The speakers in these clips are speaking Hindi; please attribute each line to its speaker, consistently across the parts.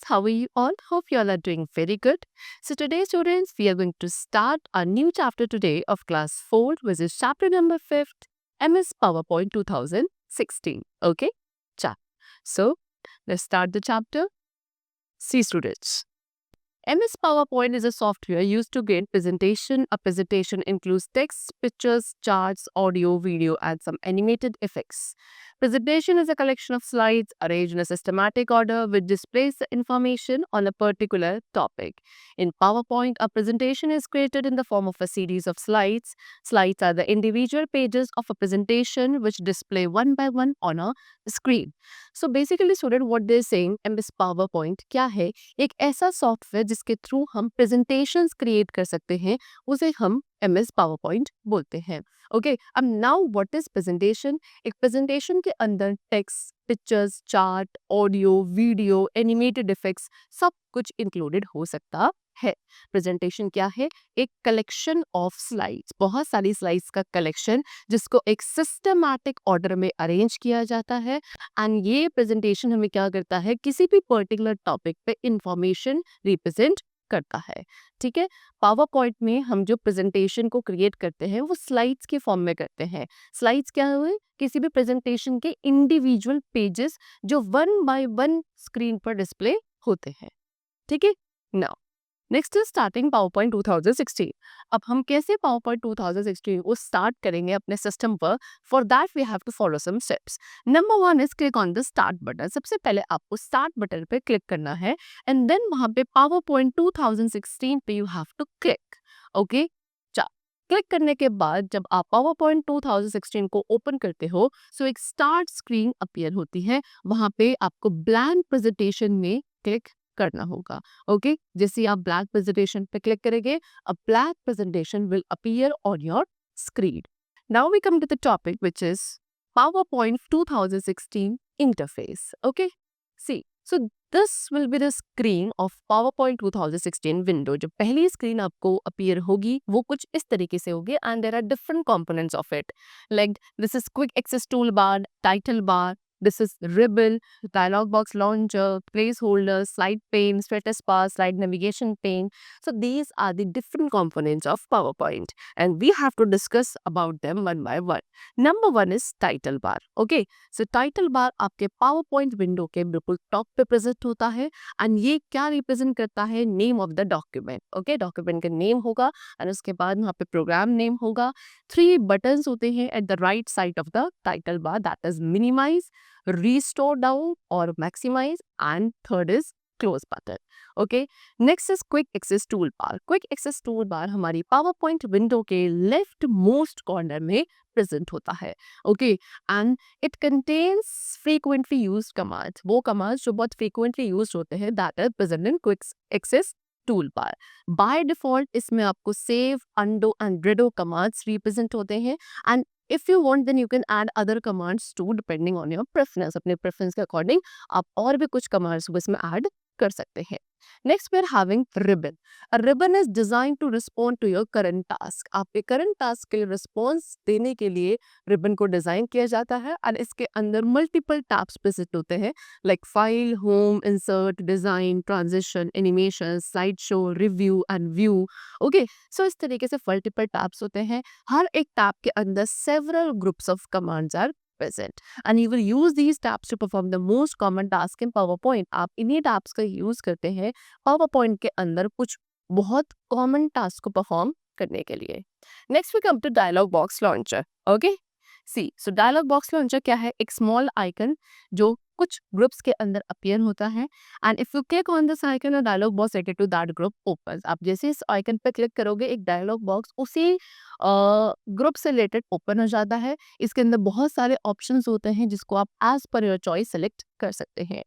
Speaker 1: How are you all? Hope you all are doing very good. So today, students, we are going to start a new chapter today of class 4, which is chapter number 5, MS PowerPoint 2016. Okay? So let's start the chapter. See, students. MS PowerPoint is a software used to create presentation. A presentation includes text, pictures, charts, audio, video, and some animated effects. Presentation is a collection of slides arranged in a systematic order which displays the information on a particular topic. In PowerPoint, a presentation is created in the form of a series of slides. Slides are the individual pages of a presentation which display one by one on a screen. So basically, student, what they're saying, MS PowerPoint क्या है? एक ऐसा सॉफ्टवेयर जिसके थ्रू हम प्रेजेंटेशंस क्रिएट कर सकते हैं, उसे हम MS PowerPoint बोलते हैं. ओके, अब नाउ व्हाट इज प्रेजेंटेशन? एक प्रेजेंटेशन के अंदर text, pictures, chart, audio, video, animated effects सब कुछ इंक्लूडेड हो सकता है. प्रेजेंटेशन क्या है? एक कलेक्शन ऑफ स्लाइड्स, बहुत सारी स्लाइड्स का कलेक्शन जिसको एक सिस्टमैटिक ऑर्डर में अरेंज किया जाता है. एंड ये प्रेजेंटेशन हमें क्या करता है? किसी भी पर्टिकुलर टॉपिक पे इंफॉर्मेशन रिप्रेजेंट करता है. ठीक है, पावर पॉइंट में हम जो प्रेजेंटेशन को क्रिएट करते हैं वो स्लाइड्स के फॉर्म में करते हैं. स्लाइड्स क्या हुए? किसी भी प्रेजेंटेशन के इंडिविजुअल पेजेस जो वन बाय वन स्क्रीन पर डिस्प्ले होते हैं. ठीक है, now next is starting PowerPoint 2016. अब हम कैसे पावरपॉइंट 2016 को स्टार्ट करेंगे अपने सिस्टम पर? For that we have to follow some steps. Number 1 is click on the start button. सबसे पहले आपको स्टार्ट बटन पे क्लिक करना है एंड देन वहां पे पावरपॉइंट 2016 पे you have to click. Okay, click करने के बाद जब आप पावरपॉइंट 2016 को ओपन करते हो सो एक स्टार्ट स्क्रीन अपीयर होती है. वहां पे आपको ब्लैंक प्रेजेंटेशन में क्लिक करना होगा. ओके, जैसे आप ब्लैंक प्रेजेंटेशन पे क्लिक करेंगे, a blank presentation will appear on your screen. Now we come to the topic which is PowerPoint 2016 interface. Okay, see, so this will be the screen of PowerPoint 2016 window. जो पहली स्क्रीन आपको अपीयर होगी वो कुछ इस तरीके से होगी and there are different components of it. Like this is quick access toolbar, title bar, this is ribbon, dialog box launcher, placeholder, slide pane, status bar, slide navigation pane. So these are the different components of PowerPoint and we have to discuss about them one by one. Number 1 is title bar. Okay, so title bar आपके PowerPoint विंडो के बिल्कुल टॉप पे प्रेजेंट होता है एंड ये क्या रिप्रेजेंट करता है? Name of the document. Okay, document का नेम होगा एंड उसके बाद वहाँ पे प्रोग्राम नेम होगा. 3 बटन्स होते हैं at the right side of the title bar, that is minimise, restore down or maximize, and third is close button. Okay, next is quick access toolbar. Quick access toolbar हमारी PowerPoint विंडो के लेफ्ट मोस्ट कॉर्नर में प्रेजेंट होता है. Okay, and it contains frequently used commands. वो कमांड्स जो बहुत फ्रीक्वेंटली यूज्ड होते हैं that is present in quick access tool bar. By default इसमें आपको save, undo and redo commands represent होते हैं and if you want then you can add other commands too depending on your preference. अपने preference के according आप और भी कुछ commands को इसमें add कर सकते हैं. Next we are having ribbon. A ribbon is designed to respond to your current task. आपके current task के लिए response देने के लिए ribbon को design किया जाता है और इसके अंदर multiple tabs present होते हैं like file, home, insert, design, transition, animation, slideshow, review and view. Okay, so इस तरीके से multiple tabs होते हैं. हर एक tab के अंदर several groups of commands are present and you will use these tabs to perform the most common task in PowerPoint. आप इन्हीं tabs का यूज करते हैं PowerPoint के अंदर कुछ बहुत common task को perform करने के लिए. Next we come to dialog box launcher. Okay, see, so dialog box launcher क्या है? एक small icon जो कुछ ग्रुप्स के अंदर अपीयर होता है and if you click on this icon a dialog box related to that group opens. आप जैसे इस आइकन पे क्लिक करोगे एक डायलॉग बॉक्स उसी ग्रुप से रिलेटेड ओपन हो जाता है. इसके अंदर बहुत सारे ऑप्शंस होते हैं जिसको आप as per your choice select कर सकते हैं.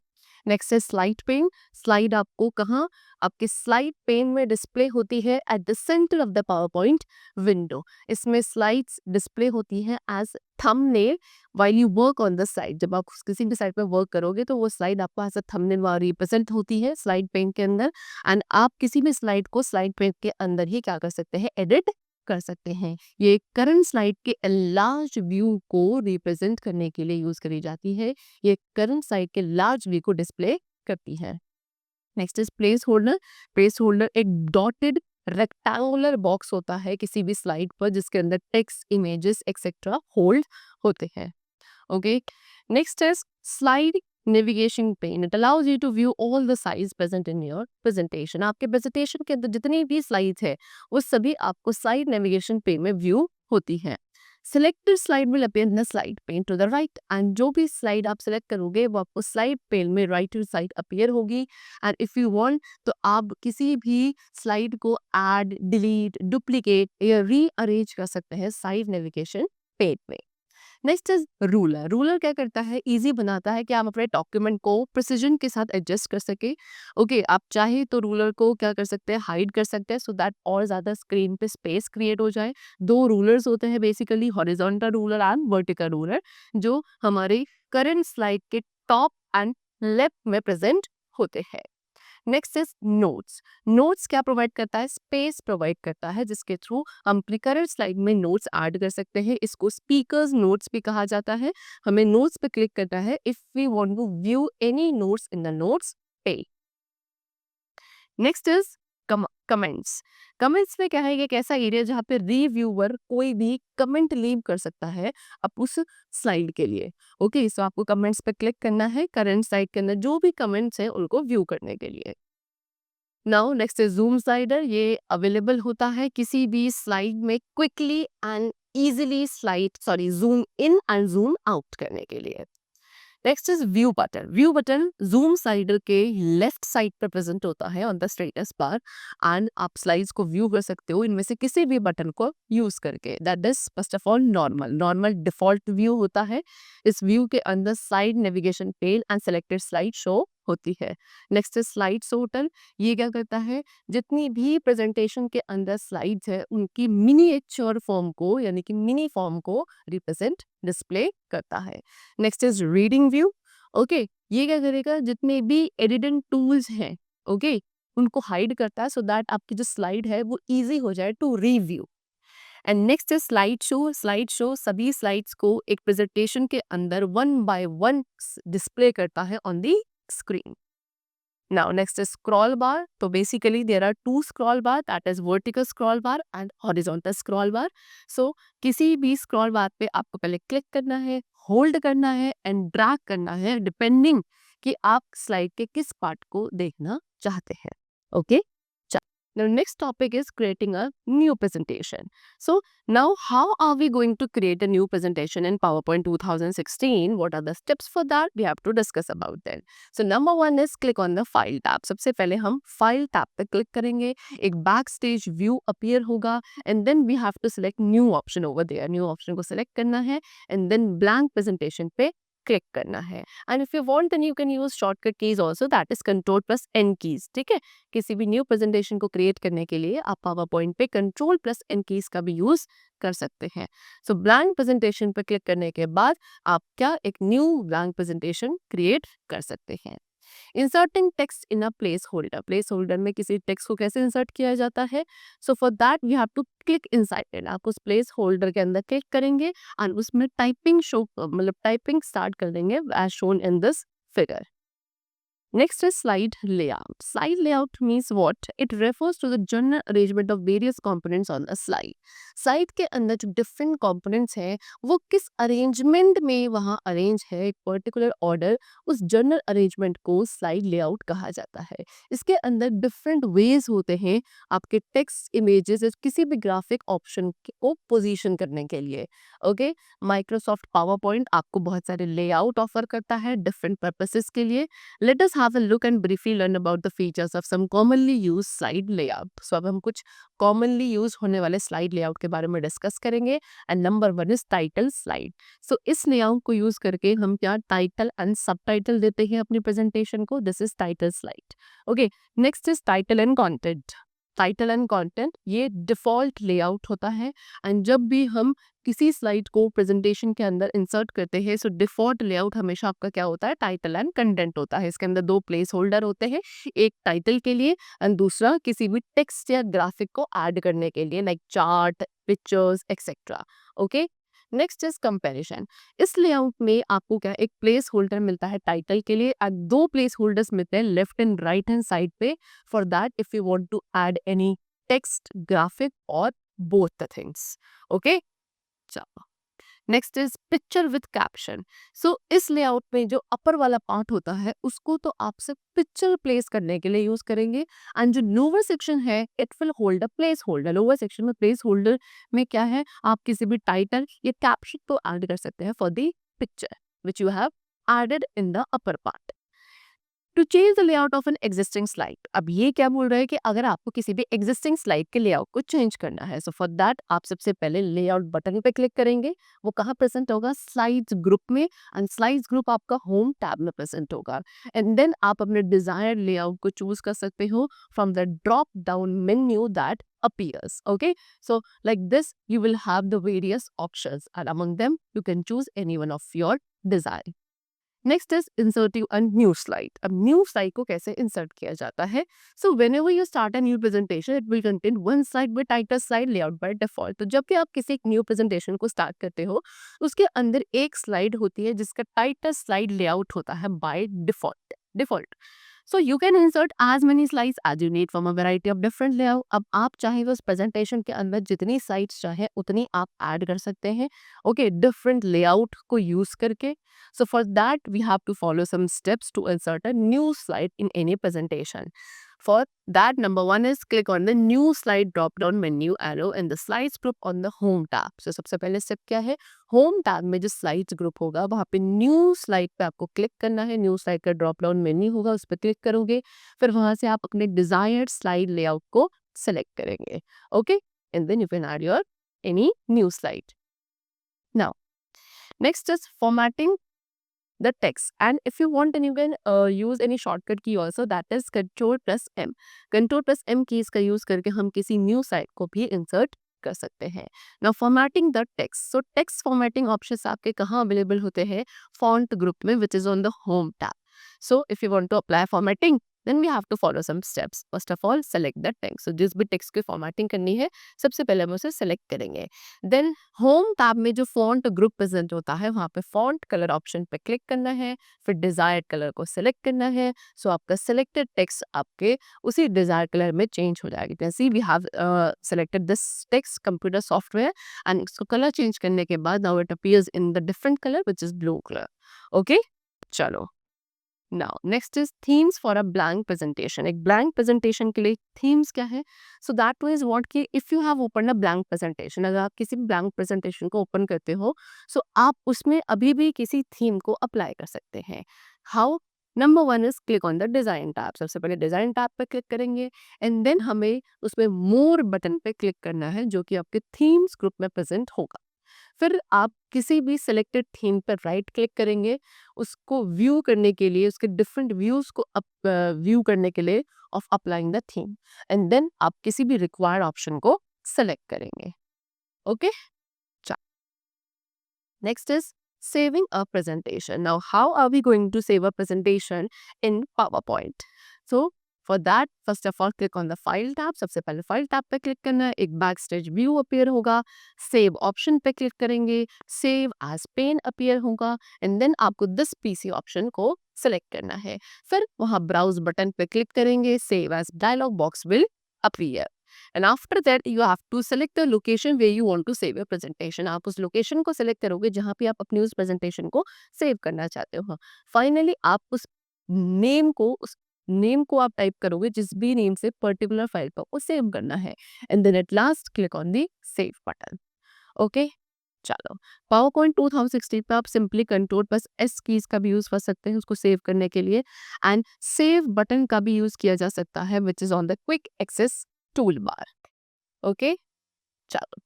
Speaker 1: नेक्स्ट है स्लाइड पेन. स्लाइड आपको कहाँ? आपके स्लाइड पेन में डिस्प्ले होती है at the centre of the PowerPoint window. इसमें स्लाइड्स डिस्प्ले होती हैं as thumbnail while you work on the slide. जब आप किसी भी साइड पर वर्क करोगे तो वो स्लाइड आपको एज अ थंबनेल वहाँ रिप्रेजेंट होती है स्लाइड पेन के अंदर एंड आप किसी भी स्लाइड को स्लाइड पेन के अंदर ही क्या कर सकते हैं? एडिट कर सकते हैं. ये करंट स्लाइड के लार्ज व्यू को रिप्रेजेंट करने के लिए यूज करी जाती है. ये करंट स्लाइड के लार्ज व्यू को डिस्प्ले करती है. Next is place holder. Place holder एक डॉटेड रेक्टेंगुलर बॉक्स होता है किसी भी स्लाइड पर जिसके अंदर टेक्स्ट, इमेजेस एक्सेट्रा होल्ड होते हैं। Okay, next is slide navigation pane. It allows you to view all the slides present in your presentation. आपके प्रेजेंटेशन के अंदर जितनी भी स्लाइड्स है वो सभी आपको स्लाइड नेविगेशन पेन में व्यू होती है। Selected slide will appear in the slide pane to the right, and जो भी स्लाइड आप सेलेक्ट करोगे वो आपको स्लाइड पेन में राइट टू साइड अपीयर होगी। एंड इफ यू वांट तो आप किसी भी स्लाइड को ऐड, डिलीट, डुप्लीकेट या रीअरेंज कर सकते हैं साइड नेविगेशन पेन में। Next is ruler. रूलर क्या करता है, इजी बनाता है कि आप अपने डॉक्यूमेंट को प्रिसीजन के साथ एडजस्ट कर सके। ओके, आप चाहे तो रूलर को क्या कर सकते हैं, हाइड कर सकते हैं सो दैट और ज़्यादा स्क्रीन पे स्पेस क्रिएट हो जाए। दो रूलर्स होते हैं basically, horizontal ruler and vertical ruler, जो हमारे करंट स्लाइड के टॉप एंड लेफ्ट में प्रेजेंट होते हैं। Next is notes. नोट्स क्या प्रोवाइड करता है, स्पेस प्रोवाइड करता है जिसके थ्रू हम अपने करंट स्लाइड में नोट्स ऐड कर सकते हैं। इसको स्पीकर्स नोट्स भी कहा जाता है। हमें नोट्स पे क्लिक करना है if we want to view any notes in the notes पे। Next is comments. कमेंट्स में क्या है, एक ऐसा एरिया जहाँ पे रिव्यूअर कोई भी कमेंट लीव कर सकता है अब उस स्लाइड के लिए। ओके, सो आपको कमेंट्स पे क्लिक करना है करंट स्लाइड के अंदर जो भी कमेंट्स हैं उनको व्यू करने के लिए। Now next is zoom slider. ये अवेलेबल होता है किसी भी स्लाइड में quickly and easily zoom in and zoom out करने के लिए। Next is view button. View button zoom slider के लेफ्ट साइड पर प्रेजेंट होता है on the status bar, and आप स्लाइड्स को व्यू कर सकते हो इनमें से किसी भी बटन को यूज करके। That is first of all normal default view होता है। इस व्यू के अंदर side navigation pane and selected slide show होती है। Next is slide sorter. ये क्या करता है, जितनी भी प्रेजेंटेशन के अंदर स्लाइड्स है उनकी मिनिएचर फॉर्म को यानी कि मिनी फॉर्म को रिप्रेजेंट डिस्प्ले करता है। Next is reading view. Okay, ये क्या करेगा, जितने भी एडिटिंग टूल्स हैं ओके उनको हाइड करता है सो दैट आपकी जो स्लाइड है वो इजी हो जाए to review. And next is slide show. Slide show सभी स्लाइड्स को एक प्रेजेंटेशन के अंदर वन बाय वन डिस्प्ले करता है on the screen. Now next is scroll bar. So basically there are two scroll bar, that is vertical scroll bar and horizontal scroll bar. So किसी भी scroll bar पे आपको पहले क्लिक करना है, होल्ड करना है एंड ड्रैग करना है डिपेंडिंग कि आप स्लाइड के किस पार्ट को देखना चाहते हैं। Okay, now next topic is creating a new presentation. So now how are we going to create a new presentation in PowerPoint 2016? What are the steps for that? We have to discuss about that. So number one is click on the file tab. सबसे पहले हम file tab पे क्लिक करेंगे, एक backstage view appear होगा and then we have to select new option over there. New option को select करना है and then blank presentation पे क्लिक करना है। And if you want then you can use shortcut keys also, that is control plus N keys. ठीक है, किसी भी न्यू प्रेजेंटेशन को क्रिएट करने के लिए आप पावर पॉइंट पे कंट्रोल प्लस एन कीज का भी यूज कर सकते हैं। सो ब्लैंक प्रेजेंटेशन पर क्लिक करने के बाद आप क्या एक न्यू ब्लैंक प्रेजेंटेशन क्रिएट कर सकते हैं। Inserting text in a place holder. Place holder में किसी टेक्स्ट को कैसे इंसर्ट किया जाता है, so for that we have to click inside it. आप उस प्लेस होल्डर के अंदर क्लिक करेंगे और उसमें टाइपिंग शो मतलब टाइपिंग स्टार्ट कर देंगे as shown in this figure. Next is slide layout. Slide layout means what? It refers to the general arrangement of various components on a slide. Slide के अंदर जो different components हैं वो किस arrangement में वहाँ arrange है, एक particular order, उस general arrangement को slide layout कहा जाता है। इसके अंदर different ways होते हैं आपके text, images या किसी भी graphic option को position करने के लिए। ओके, Microsoft PowerPoint आपको बहुत सारे layout offer करता है different purposes के लिए। Let us have a look and briefly learn about the features of some commonly used slide layout. So अब हम कुछ commonly use होने वाले slide layout के बारे में discuss करेंगे and number one is title slide. So इस layout को use करके हम क्या title and subtitle देते हैं अपनी presentation को, this is title slide. Okay, next is title and content. Title and content ये डिफ़ॉल्ट लेआउट होता है एंड जब भी हम किसी स्लाइड को प्रेजेंटेशन के अंदर इंसर्ट करते हैं सो डिफ़ॉल्ट लेआउट हमेशा आपका क्या होता है, टाइटल एंड कंटेंट होता है। इसके अंदर दो प्लेस होल्डर होते हैं, एक टाइटल के लिए एंड दूसरा किसी भी टेक्स्ट या ग्राफिक को ऐड करने के लिए like chart, pictures etcetera. Okay, next is comparison. इस लेआउट में आपको क्या एक प्लेस होल्डर मिलता है टाइटल के लिए, और दो प्लेस होल्डर्स मिलते हैं left and right hand side पे, for that if you want to add any text, graphic और बोथ द थिंग्स। ओके, चलो next is picture with caption. So इस लेआउट में जो अपर वाला पार्ट होता है उसको तो आप सिर्फ पिक्चर प्लेस करने के लिए यूज करेंगे, एंड जो लोअर सेक्शन है it will hold a place holder. Lower section में प्लेस होल्डर में क्या है, आप किसी भी टाइटल या कैप्शन को ऐड कर सकते हैं for the picture which you have added in the upper part. To change the layout of an existing slide, अब ये क्या बोल रहा है कि अगर आपको किसी भी एग्जिस्टिंग स्लाइड के लेआउट को चेंज करना है, सो फॉर दैट आप सबसे पहले लेआउट बटन पे क्लिक करेंगे। वो कहाँ प्रेजेंट होगा, स्लाइड्स ग्रुप में, एंड स्लाइड्स ग्रुप आपका होम टैब में प्रेजेंट होगा। एंड देन आप अपने डिजायर्ड लेआउट को चूज कर सकते हो from the drop down menu that appears. Okay, so like this you will have the various options, and among them you can choose any one of your desire. Next is inserting a new slide. अब न्यू स्लाइड को कैसे इंसर्ट किया जाता है, so whenever you start a new presentation it will contain one slide with title slide layout by default. तो जब भी आप किसी एक न्यू प्रेजेंटेशन को स्टार्ट करते हो उसके अंदर एक स्लाइड होती है जिसका टाइटल स्लाइड लेआउट होता है by default. So you can insert as many slides as you need from a variety of different layout. अब आप चाहे उस प्रेजेंटेशन के अंदर जितनी स्लाइड्स चाहे उतनी आप ऐड कर सकते हैं, ओके, डिफरेंट लेआउट को यूज करके। So for that we have to follow some steps to insert a new slide in any presentation. For that, number one is click on the new slide drop down menu arrow in the slides group on the home tab. So सबसे पहले स्टेप क्या है, होम टैब में जो स्लाइड्स ग्रुप होगा वहाँ पे न्यू स्लाइड पे आपको क्लिक करना है। न्यू स्लाइड का ड्रॉप डाउन मेन्यू होगा, उस पर क्लिक करोगे, फिर वहाँ से आप अपने डिजायर्ड स्लाइड लेआउट को सेलेक्ट करेंगे। Okay, and then you can add your any new slide. Now next is formatting the text, and if you want then you can use any shortcut key also, that is Ctrl+M। Ctrl+M keys का यूज करके हम किसी न्यू साइट को भी इंसर्ट कर सकते हैं। Now formatting the text, so text formatting options आपके कहाँ अवेलेबल होते हैं, फॉन्ट ग्रुप में which is on the home tab. So if you want to apply formatting then we have to follow some steps. First of all select the text, so जिस भी टेक्स्ट की फॉर्मेटिंग करनी है सबसे पहले हम उसे सेलेक्ट करेंगे। देन होम टैब में जो फॉन्ट ग्रुप प्रेजेंट होता है वहाँ पे फॉन्ट कलर ऑप्शन पे क्लिक करना है, फिर डिजायर्ड कलर को सिलेक्ट करना है। सो आपका सिलेक्टेड टेक्स्ट आपके उसी डिजायर्ड कलर में चेंज हो जाएगी। See we have selected this text computer software, and इसको कलर चेंज करने के बाद now it appears in the different colour which is blue colour. Okay, चलो now next is themes for a blank presentation. एक ब्लैंक प्रेजेंटेशन के लिए थीम्स क्या है, सो दैट मीन्स व्हाट कि if you have open a blank presentation, अगर आप किसी ब्लैंक प्रेजेंटेशन को ओपन करते हो सो आप उसमें अभी भी किसी थीम को अप्लाई कर सकते हैं। How, number one is click on the design tab. सबसे पहले डिजाइन टैब पे क्लिक करेंगे, एंड देन हमें उसमें मोर बटन पे क्लिक करना है जो कि आपके थीम्स ग्रुप में प्रेजेंट होगा। फिर आप किसी भी सिलेक्टेड थीम पर राइट क्लिक करेंगे, उसको व्यू करने के लिए, उसके डिफरेंट व्यूज को व्यू करने के लिए of applying the theme, and then आप किसी भी रिक्वायर्ड ऑप्शन को सेलेक्ट करेंगे। Okay, next is saving a presentation. Now how are we going to save a presentation in PowerPoint? So for that first of all click on the file tab। सबसे पहले file tab पे क्लिक करना है, एक backstage view अपीयर होगा, save option पे क्लिक करेंगे, save as pen अपीयर होगा, and then आपको this PC option को select करना है। फिर वहाँ browse बटन पे क्लिक करेंगे, save as dialog box will appear, and after that you have to select the location where you want to save your presentation। आप उस लोकेशन को सिलेक्ट करोगे जहाँ पे आप अपनी उस प्रेजेंटेशन को सेव करना चाहते हो। फाइनली आप उस नेम को आप टाइप करोगे जिस भी नेम से पर्टिकुलर फाइल पर वो सेव करना है, and then at last click on the save button. Okay, चलो पावरपॉइंट 2016 पे आप सिंपली Ctrl+S कीज का भी यूज कर सकते हैं उसको सेव करने के लिए, एंड सेव बटन का भी यूज किया जा सकता है which is on the quick access tool bar. Okay, चलो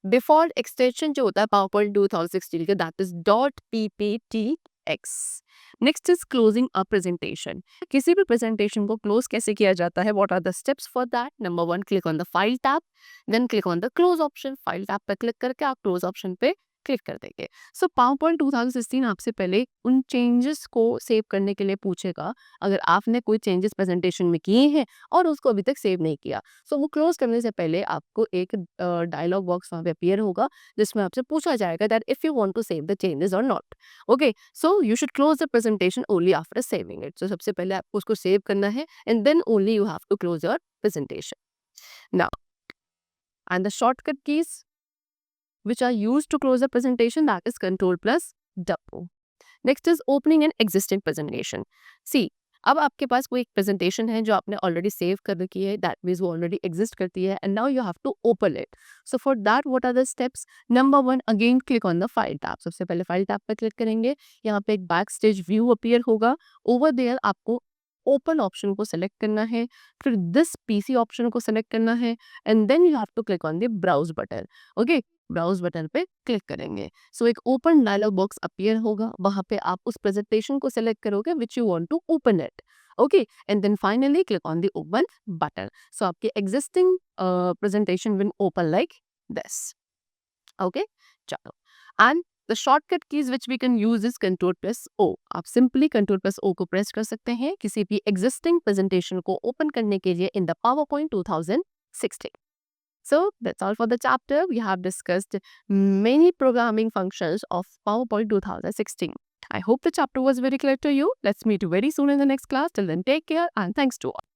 Speaker 1: डिफॉल्ट एक्सटेंशन जो होता है पावरपॉइंट 2016 के that is .pptx। Next is closing a presentation. किसी भी प्रेजेंटेशन को क्लोज कैसे किया जाता है, what are the steps for that. Number one, click on the file tab, then click on the close option. File tab पर क्लिक करके आप क्लोज ऑप्शन पे क्लिक कर देंगे। सो PowerPoint 2016 आपसे पहले उन चेंजेस को सेव करने के लिए पूछेगा, अगर आपने कोई चेंजेस प्रेजेंटेशन में किए हैं और उसको अभी तक सेव नहीं किया। सो वो क्लोज करने से पहले आपको एक डायलॉग बॉक्स वहाँ पे अपीयर होगा, जिसमें आपसे पूछा जाएगा that if you want to save the changes और not. Okay, so you should close the presentation only after saving it. So सबसे पहले आपको उसको सेव करना है and then only you have to close your presentation. Now, and the shortcut keys which are used to close the presentation, that is Control plus W. Next is opening an existing presentation. See, अब आपके पास कोई एक प्रेजेंटेशन है जो आपने ऑलरेडी सेव कर रखी है, दैट मीन्स वो ऑलरेडी एग्जिस्ट करती है and now you have to open it. So for that what are the steps? Number 1, again click on the file tab. सबसे पहले फाइल टैब पर क्लिक करेंगे. यहाँ पे एक बैक स्टेज व्यू अपीयर होगा. ओवर देयर आपको ओपन ऑप्शन को सेलेक्ट करना है, फिर दिस पीसी ऑप्शन को सेलेक्ट करना है and then you have to click on the browse button. Okay, browse button पे क्लिक करेंगे. सो एक ओपन डायलॉग बॉक्स अपीयर होगा. वहां पे आप उस प्रेजेंटेशन को सेलेक्ट करोगे which you want to open it. Okay, and then finally click on the open button. So आपकी existing presentation will open like this. Okay, चलो. And the shortcut keys which we can use is control plus O. आप सिंपली कंट्रोल प्लस ओ को प्रेस कर सकते हैं किसी भी एग्जिस्टिंग प्रेजेंटेशन को ओपन करने के लिए in the PowerPoint 2016. So that's all for the chapter. We have discussed many programming functions of PowerPoint 2016. I hope the chapter was very clear to you. Let's meet you very soon in the next class. Till then, take care and thanks to all.